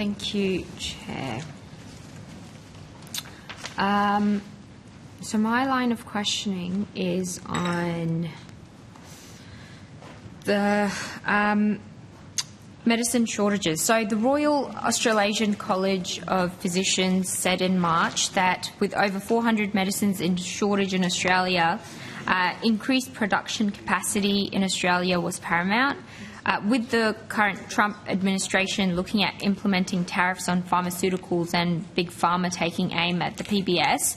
Thank you, Chair. So my line of questioning is on the medicine shortages. So the Royal Australasian College of Physicians said in March that with over 400 medicines in shortage in Australia, increased production capacity in Australia was paramount. With the current Trump administration looking at implementing tariffs on pharmaceuticals and Big Pharma taking aim at the PBS,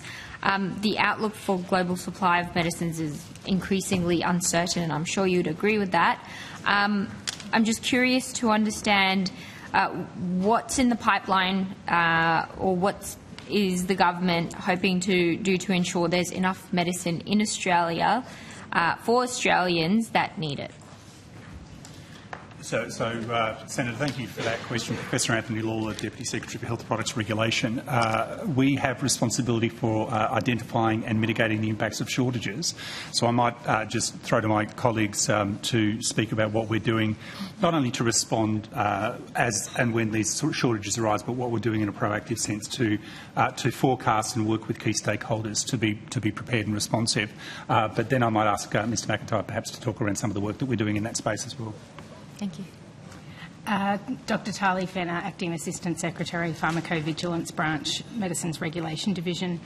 the outlook for global supply of medicines is increasingly uncertain, and I'm sure you'd agree with that. I'm just curious to understand what's in the pipeline or what is the government hoping to do to ensure there's enough medicine in Australia for Australians that need it. So, Senator, thank you for that question. Professor Anthony Lawler, Deputy Secretary for Health Products Regulation. We have responsibility for identifying and mitigating the impacts of shortages. So I might just throw to my colleagues to speak about what we're doing, not only to respond as and when these shortages arise, but what we're doing in a proactive sense to forecast and work with key stakeholders to be prepared and responsive. But then I might ask Mr McIntyre perhaps to talk around some of the work that we're doing in that space as well. Thank you. Dr Tali Fenner, Acting Assistant Secretary, Pharmacovigilance Branch, Medicines Regulation Division.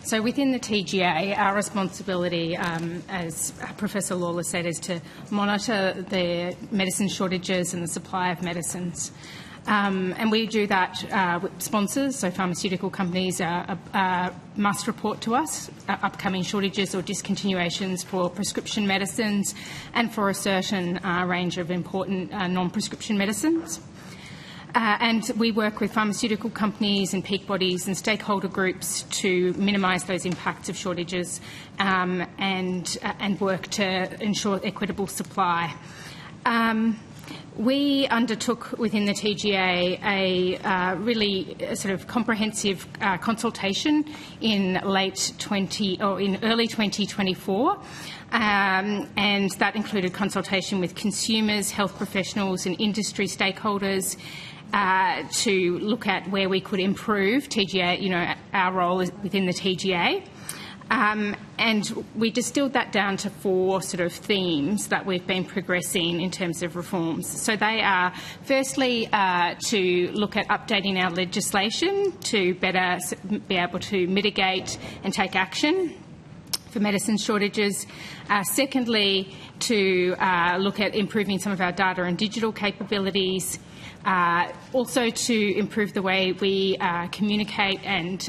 So within the TGA, our responsibility, as Professor Lawler said, is to monitor the medicine shortages and the supply of medicines. And we do that with sponsors, so pharmaceutical companies must report to us upcoming shortages or discontinuations for prescription medicines and for a certain range of important non-prescription medicines. And we work with pharmaceutical companies and peak bodies and stakeholder groups to minimise those impacts of shortages and work to ensure equitable supply. We undertook within the TGA a really sort of comprehensive consultation in early 2024, and that included consultation with consumers, health professionals, and industry stakeholders to look at where we could improve TGA, our role within the TGA. And we distilled that down to 4 sort of themes that we've been progressing in terms of reforms. So they are, firstly, to look at updating our legislation to better be able to mitigate and take action for medicine shortages. Secondly, to look at improving some of our data and digital capabilities. Also to improve the way we communicate and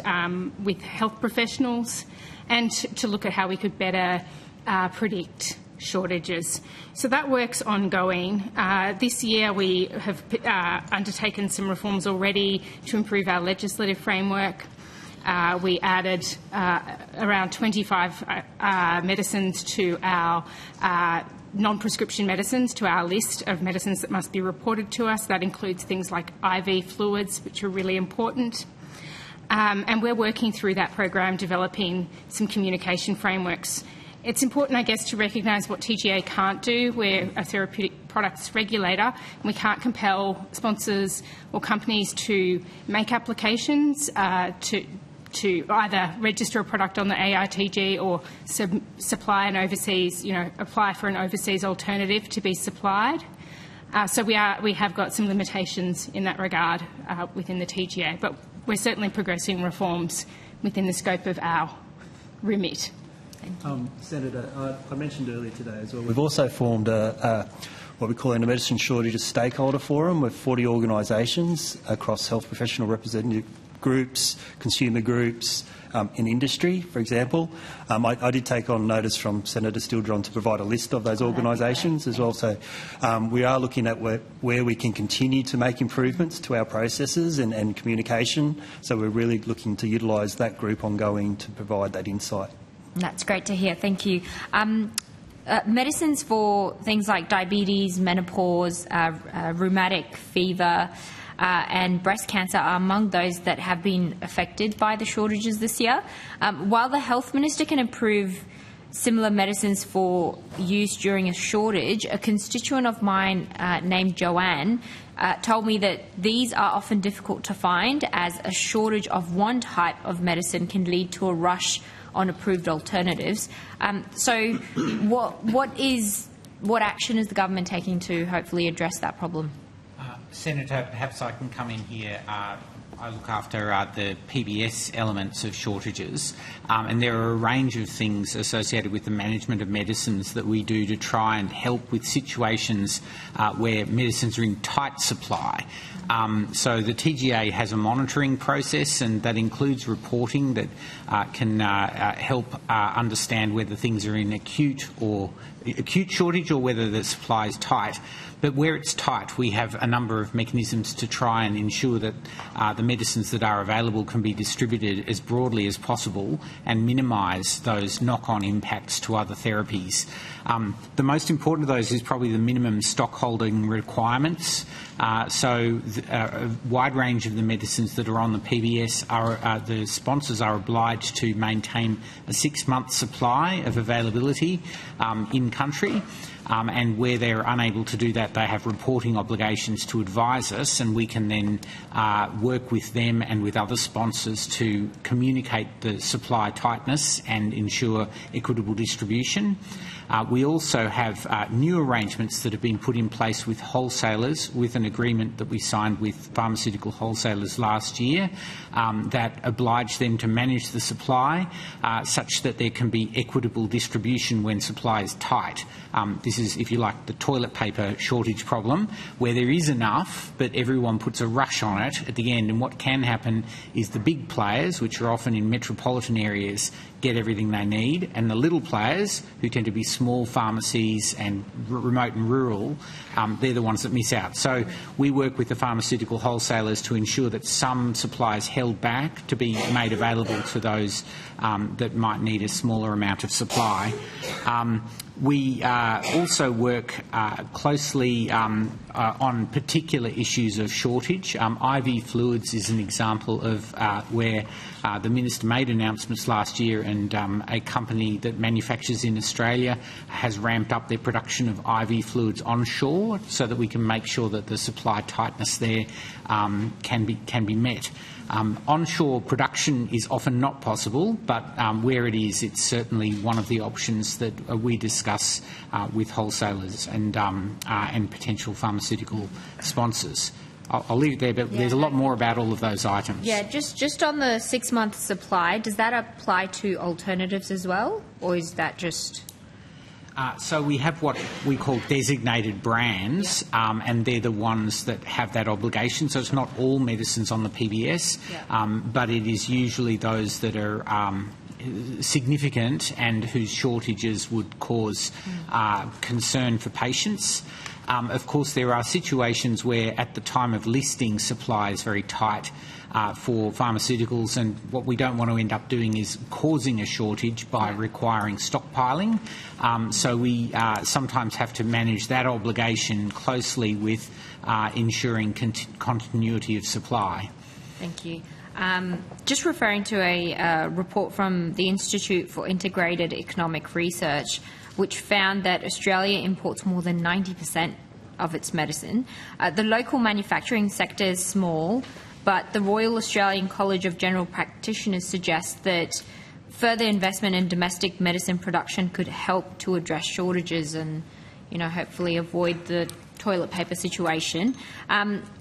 with health professionals, and to look at how we could better predict shortages. So that work's ongoing. This year we have undertaken some reforms already to improve our legislative framework. We added around 25 medicines to our non-prescription medicines to our list of medicines that must be reported to us. That includes things like IV fluids, which are really important. And we're working through that program, developing some communication frameworks. It's important, I guess, to recognise what TGA can't do. We're a therapeutic products regulator, and we can't compel sponsors or companies to make applications to either register a product on the AITG or supply an overseas, apply for an overseas alternative to be supplied. So we have got some limitations in that regard within the TGA, but we're certainly progressing reforms within the scope of our remit. Senator, I mentioned earlier today as well, we've also formed what we call a medicine shortages stakeholder forum with 40 organisations across health professional representative groups, consumer groups, in industry, for example. I did take on notice from Senator Stilldron to provide a list of those organisations as well. So we are looking at where we can continue to make improvements to our processes and communication. So we're really looking to utilise that group ongoing to provide that insight. That's great to hear. Thank you. Medicines for things like diabetes, menopause, rheumatic fever, and breast cancer are among those that have been affected by the shortages this year. While the Health Minister can approve similar medicines for use during a shortage, a constituent of mine named Joanne told me that these are often difficult to find, as a shortage of one type of medicine can lead to a rush on approved alternatives. So what action is the government taking to hopefully address that problem? Senator, perhaps I can come in here. I look after the PBS elements of shortages, and there are a range of things associated with the management of medicines that we do to try and help with situations where medicines are in tight supply. So the TGA has a monitoring process, and that includes reporting that can help understand whether things are in acute shortage or whether the supply is tight. But where it's tight, we have a number of mechanisms to try and ensure that the medicines that are available can be distributed as broadly as possible and minimise those knock-on impacts to other therapies. The most important of those is probably the minimum stock holding requirements. So a wide range of the medicines that are on the PBS, the sponsors are obliged to maintain a 6-month supply of availability in country. And where they're unable to do that, they have reporting obligations to advise us, and we can then work with them and with other sponsors to communicate the supply tightness and ensure equitable distribution. We also have new arrangements that have been put in place with wholesalers, with an agreement that we signed with pharmaceutical wholesalers last year that oblige them to manage the supply such that there can be equitable distribution when supply is tight. This is, if you like, the toilet paper shortage problem, where there is enough, but everyone puts a rush on it at the end. And what can happen is the big players, which are often in metropolitan areas, get everything they need, and the little players, who tend to be small pharmacies and remote and rural, they're the ones that miss out. So we work with the pharmaceutical wholesalers to ensure that some supply is held back to be made available to those that might need a smaller amount of supply. We also work closely on particular issues of shortage. IV fluids is an example of where the Minister made announcements last year, and a company that manufactures in Australia has ramped up their production of IV fluids onshore so that we can make sure that the supply tightness there can be met. Onshore production is often not possible, but where it is, it's certainly one of the options that we discuss with wholesalers and potential pharmaceutical sponsors. I'll leave it there, but there's a lot more about all of those items. Yeah, just on the 6-month supply, does that apply to alternatives as well, or is that just... So we have what we call designated brands, and they're the ones that have that obligation. So it's not all medicines on the PBS, but it is usually those that are significant and whose shortages would cause concern for patients. Of course, there are situations where at the time of listing supply is very tight for pharmaceuticals, and what we don't want to end up doing is causing a shortage by requiring stockpiling. So we sometimes have to manage that obligation closely with ensuring continuity of supply. Thank you. Just referring to a report from the Institute for Integrated Economic Research, which found that Australia imports more than 90% of its medicine. The local manufacturing sector is small, but the Royal Australian College of General Practitioners suggests that further investment in domestic medicine production could help to address shortages and, hopefully avoid the toilet paper situation.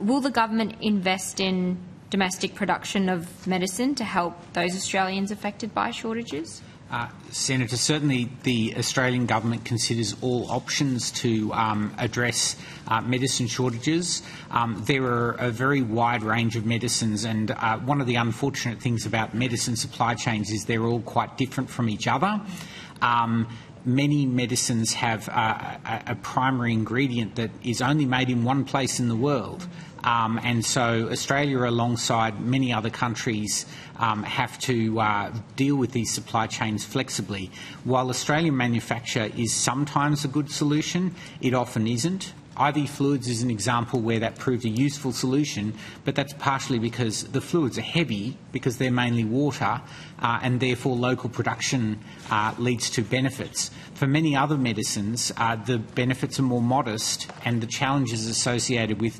Will the government invest in domestic production of medicine to help those Australians affected by shortages? Senator, certainly the Australian government considers all options to address medicine shortages. There are a very wide range of medicines, and one of the unfortunate things about medicine supply chains is they're all quite different from each other. Many medicines have a primary ingredient that is only made in one place in the world. And so Australia, alongside many other countries, have to deal with these supply chains flexibly. While Australian manufacture is sometimes a good solution, it often isn't. IV fluids is an example where that proved a useful solution, but that's partially because the fluids are heavy because they're mainly water, and therefore local production leads to benefits. For many other medicines, the benefits are more modest, and the challenges associated with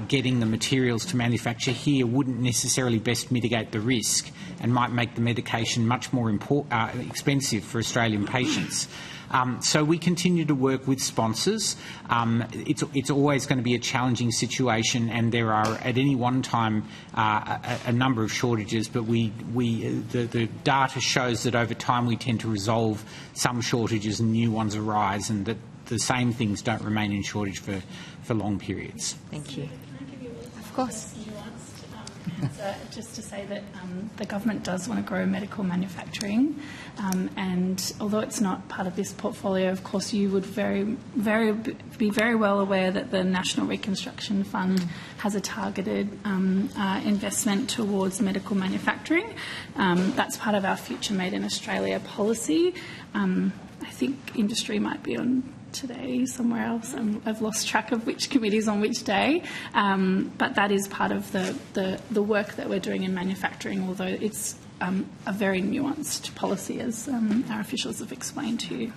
getting the materials to manufacture here wouldn't necessarily best mitigate the risk and might make the medication much more expensive for Australian patients. So we continue to work with sponsors. It's always going to be a challenging situation, and there are at any one time a number of shortages, but the data shows that over time we tend to resolve some shortages and new ones arise, and that the same things don't remain in shortage for long periods. Thank you. Of course. Just to say that the government does want to grow medical manufacturing, and although it's not part of this portfolio, of course you would be very well aware that the National Reconstruction Fund has a targeted investment towards medical manufacturing. That's part of our Future Made in Australia policy. I think industry might be on today somewhere else. I've lost track of which committee's on which day, but that is part of the work that we're doing in manufacturing, although it's a very nuanced policy, as our officials have explained to you.